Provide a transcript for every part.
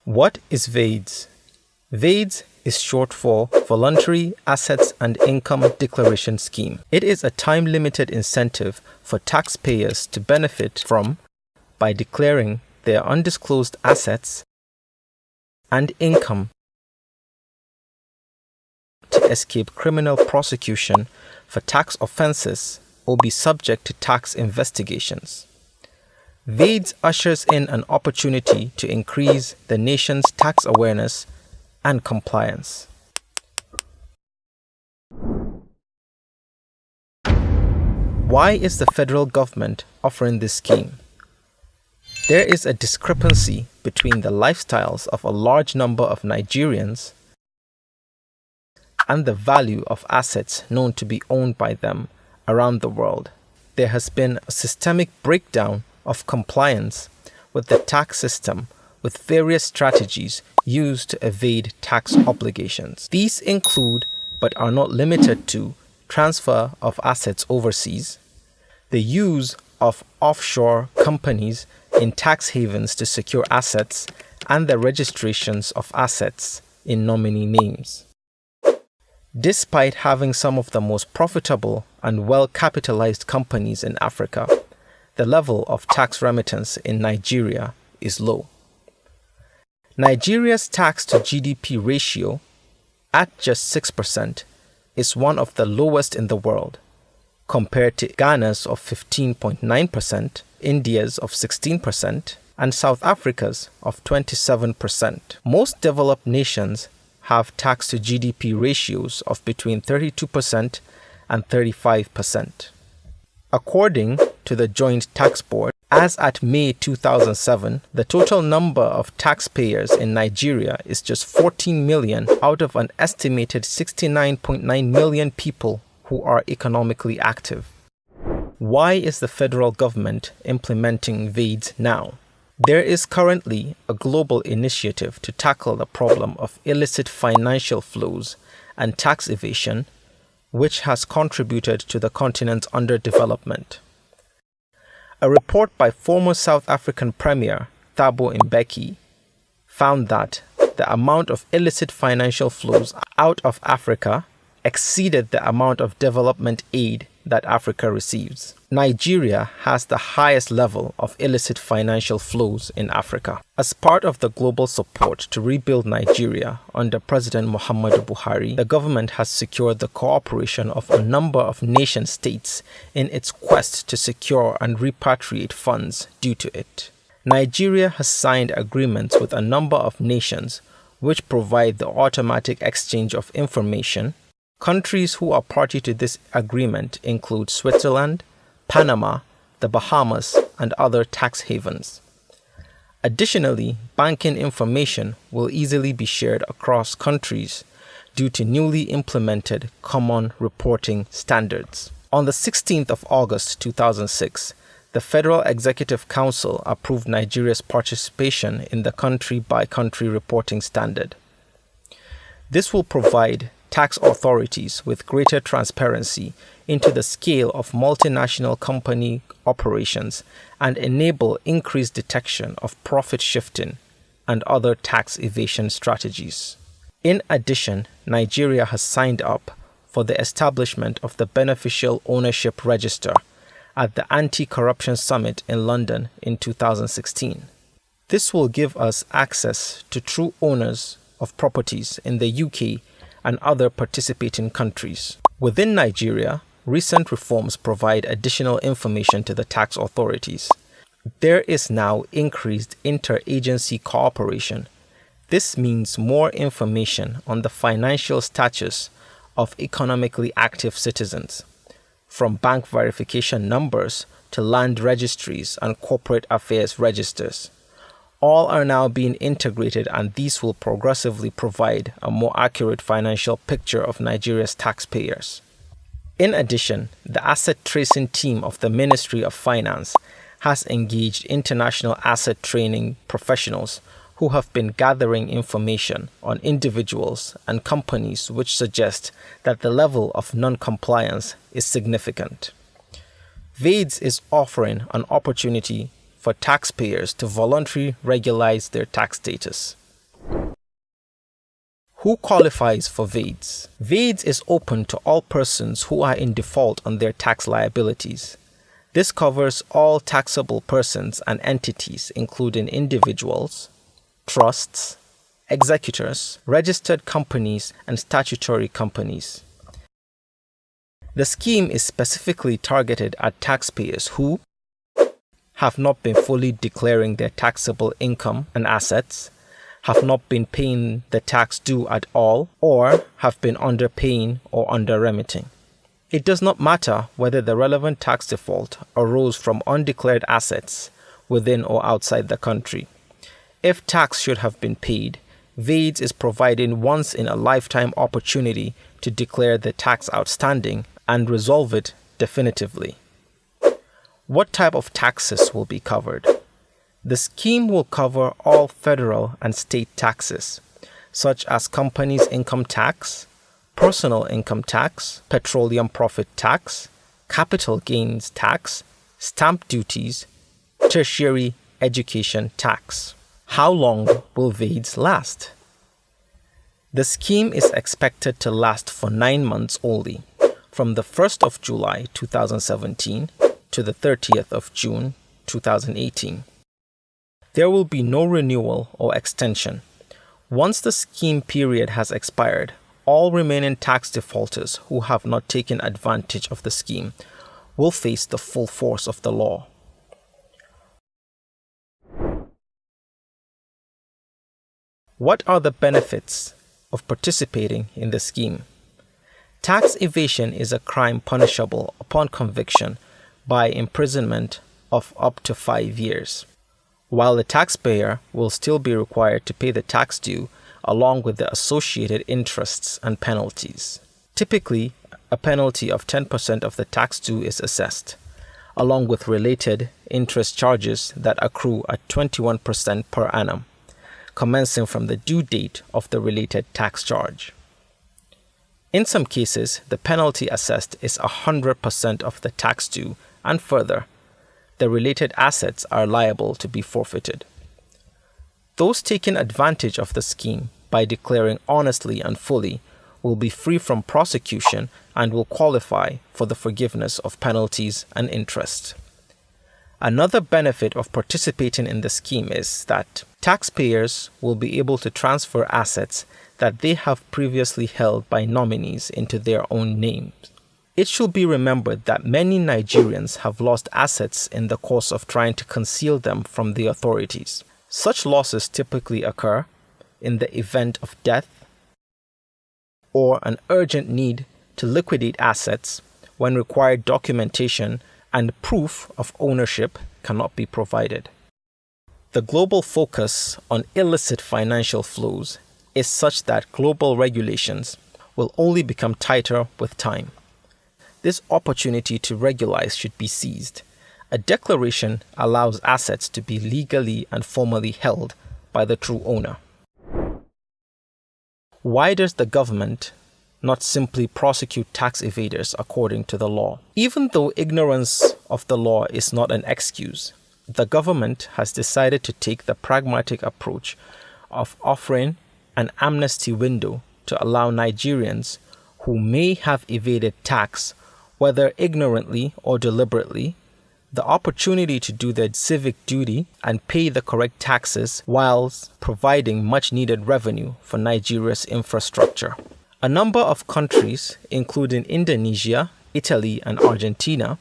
What is VAIDS? VAIDS is short for Voluntary Assets and Income Declaration Scheme. It is a time-limited incentive for taxpayers to benefit from by declaring their undisclosed assets and income to escape criminal prosecution for tax offenses or be subject to tax investigations. VAIDS ushers in an opportunity to increase the nation's tax awareness and compliance. Why is the federal government offering this scheme? There is a discrepancy between the lifestyles of a large number of Nigerians and the value of assets known to be owned by them around the world. There has been a systemic breakdown of compliance with the tax system, with various strategies used to evade tax obligations. These include, but are not limited to, transfer of assets overseas, the use of offshore companies in tax havens to secure assets, and the registrations of assets in nominee names. Despite having some of the most profitable and well-capitalized companies in Africa, the level of tax remittance in Nigeria is low. Nigeria's tax to GDP ratio, at just 6%, is one of the lowest in the world, compared to Ghana's of 15.9%, India's of 16%, and South Africa's of 27%. Most developed nations have tax to GDP ratios of between 32% and 35%. According to the Joint Tax Board, as at May 2007, the total number of taxpayers in Nigeria is just 14 million out of an estimated 69.9 million people who are economically active. Why is the federal government implementing VAIDS now? There is currently a global initiative to tackle the problem of illicit financial flows and tax evasion, which has contributed to the continent's underdevelopment. A report by former South African Premier Thabo Mbeki found that the amount of illicit financial flows out of Africa exceeded the amount of development aid that Africa receives. Nigeria has the highest level of illicit financial flows in Africa. As part of the global support to rebuild Nigeria under President Muhammadu Buhari, the government has secured the cooperation of a number of nation states in its quest to secure and repatriate funds due to it. Nigeria has signed agreements with a number of nations which provide the automatic exchange of information. Countries who are party to this agreement include Switzerland, Panama, the Bahamas, and other tax havens. Additionally, banking information will easily be shared across countries due to newly implemented common reporting standards. On the 16th of August 2006, the Federal Executive Council approved Nigeria's participation in the country-by-country reporting standard. This will provide tax authorities with greater transparency into the scale of multinational company operations and enable increased detection of profit shifting and other tax evasion strategies. In addition, Nigeria has signed up for the establishment of the Beneficial Ownership Register at the Anti-Corruption Summit in London in 2016. This will give us access to true owners of properties in the UK and other participating countries. Within Nigeria, recent reforms provide additional information to the tax authorities. There is now increased interagency cooperation. This means more information on the financial status of economically active citizens, from bank verification numbers to land registries and corporate affairs registers. All are now being integrated, and these will progressively provide a more accurate financial picture of Nigeria's taxpayers. In addition, the asset tracing team of the Ministry of Finance has engaged international asset training professionals who have been gathering information on individuals and companies which suggest that the level of non-compliance is significant. VAIDS is offering an opportunity for taxpayers to voluntarily regularize their tax status. Who qualifies for VAIDS? VAIDS is open to all persons who are in default on their tax liabilities. This covers all taxable persons and entities, including individuals, trusts, executors, registered companies, and statutory companies. The scheme is specifically targeted at taxpayers who have not been fully declaring their taxable income and assets, have not been paying the tax due at all, or have been underpaying or under-remitting. It does not matter whether the relevant tax default arose from undeclared assets within or outside the country. If tax should have been paid, VAIDS is providing once-in-a-lifetime opportunity to declare the tax outstanding and resolve it definitively. What type of taxes will be covered? The scheme will cover all federal and state taxes, such as companies' income tax, personal income tax, petroleum profit tax, capital gains tax, stamp duties, tertiary education tax. How long will VAIDS last? The scheme is expected to last for 9 months only, from the 1st of July 2017 to the 30th of June 2018. There will be no renewal or extension. Once the scheme period has expired, all remaining tax defaulters who have not taken advantage of the scheme will face the full force of the law. What are the benefits of participating in the scheme? Tax evasion is a crime punishable upon conviction by imprisonment of up to 5 years, while the taxpayer will still be required to pay the tax due along with the associated interests and penalties. Typically, a penalty of 10% of the tax due is assessed, along with related interest charges that accrue at 21% per annum, commencing from the due date of the related tax charge. In some cases, the penalty assessed is 100% of the tax due, and further, the related assets are liable to be forfeited. Those taking advantage of the scheme by declaring honestly and fully will be free from prosecution and will qualify for the forgiveness of penalties and interest. Another benefit of participating in the scheme is that taxpayers will be able to transfer assets that they have previously held by nominees into their own names. It should be remembered that many Nigerians have lost assets in the course of trying to conceal them from the authorities. Such losses typically occur in the event of death or an urgent need to liquidate assets when required documentation and proof of ownership cannot be provided. The global focus on illicit financial flows is such that global regulations will only become tighter with time. This opportunity to regularize should be seized. A declaration allows assets to be legally and formally held by the true owner. Why does the government not simply prosecute tax evaders according to the law? Even though ignorance of the law is not an excuse, the government has decided to take the pragmatic approach of offering an amnesty window to allow Nigerians who may have evaded tax, whether ignorantly or deliberately, the opportunity to do their civic duty and pay the correct taxes whilst providing much-needed revenue for Nigeria's infrastructure. A number of countries, including Indonesia, Italy, and Argentina,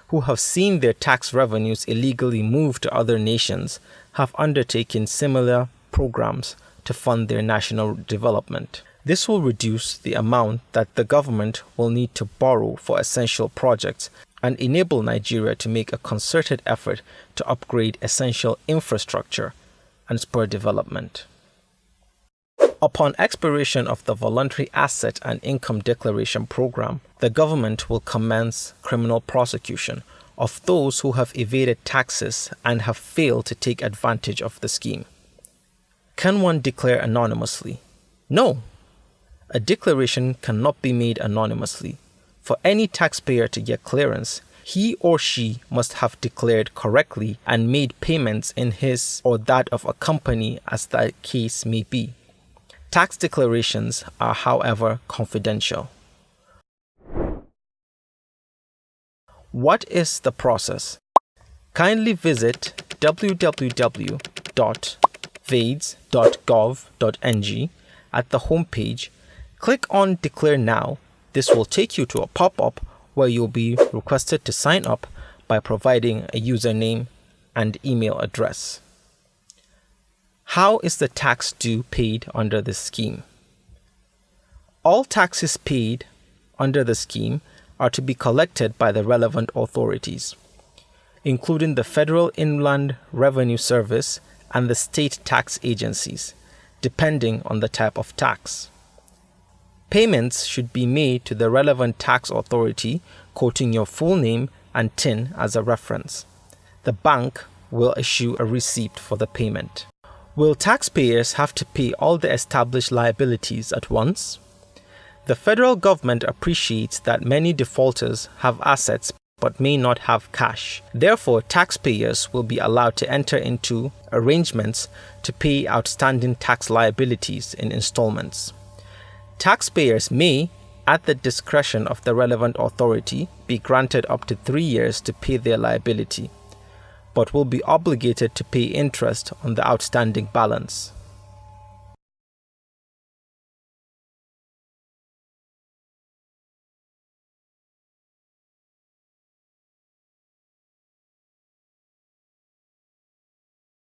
who have seen their tax revenues illegally moved to other nations, have undertaken similar programs to fund their national development. This will reduce the amount that the government will need to borrow for essential projects and enable Nigeria to make a concerted effort to upgrade essential infrastructure and spur development. Upon expiration of the Voluntary Asset and Income Declaration Program, the government will commence criminal prosecution of those who have evaded taxes and have failed to take advantage of the scheme. Can one declare anonymously? No. A declaration cannot be made anonymously. For any taxpayer to get clearance, he or she must have declared correctly and made payments in his or that of a company as the case may be. Tax declarations are, however, confidential. What is the process? Kindly visit www.vaids.gov.ng at the homepage. Click on Declare Now. This will take you to a pop-up where you'll be requested to sign up by providing a username and email address. How is the tax due paid under this scheme? All taxes paid under the scheme are to be collected by the relevant authorities, including the Federal Inland Revenue Service and the state tax agencies, depending on the type of tax. Payments should be made to the relevant tax authority, quoting your full name and TIN as a reference. The bank will issue a receipt for the payment. Will taxpayers have to pay all the established liabilities at once? The federal government appreciates that many defaulters have assets but may not have cash. Therefore, taxpayers will be allowed to enter into arrangements to pay outstanding tax liabilities in installments. Taxpayers may, at the discretion of the relevant authority, be granted up to 3 years to pay their liability, but will be obligated to pay interest on the outstanding balance.